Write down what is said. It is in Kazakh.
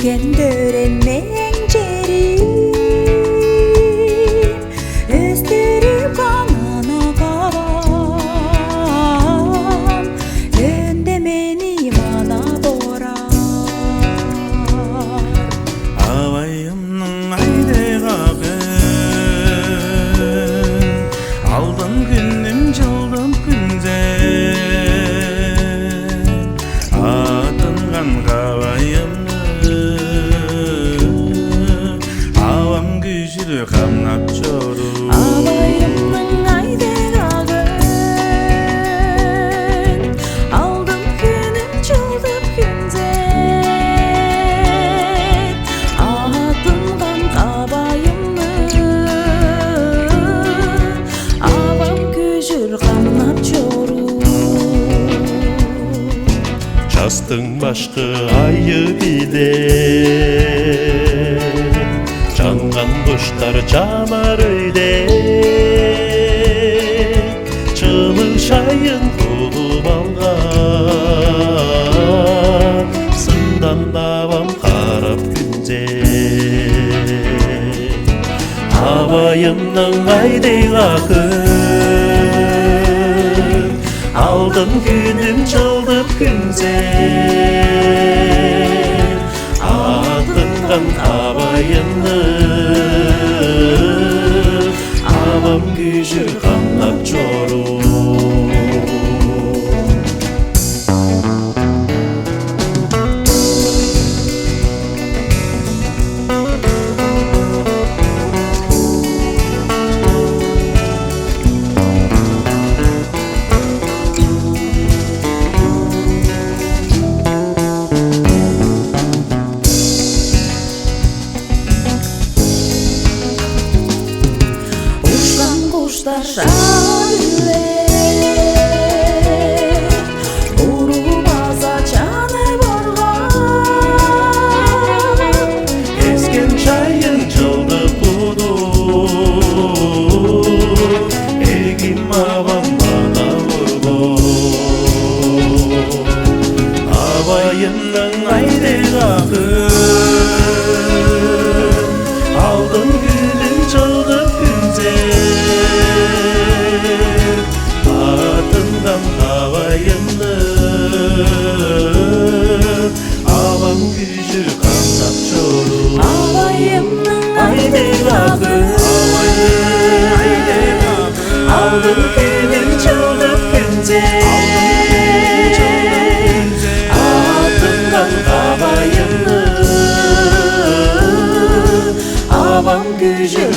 Özgenden mencerim Özdürüp kanana kavam Önde meni mana borar Avayımның айдайғағын Алдым күнім жылдым күнзен Атынған қавайымны Авам күшір қамнап жору Avayımның айдайғағын Aldım günüm çıldım günzen Atınған қабайымны Avam күшір қамнап жору Жастың башқы айы биле Жанған құштар жамар өйде Жылы шайын құлып алған Сындан авам қарап күнде Авайымның айдайғағын Aldın günüm çaldıb günzen Atınған қабайымны Avam күшір қамнап жору Kuşlar şarüle Uru baza canı borgan Esken çayın çaldı budu Egim avam bana vurdu Avayımның айдайғағын Aldın günüm çaldı günzen Atınған қабайымны Avam күшір қамнап жору Avayımның айдайғағын Aldın günüm çaldıb günzen Atınған қабайымны Avam күшір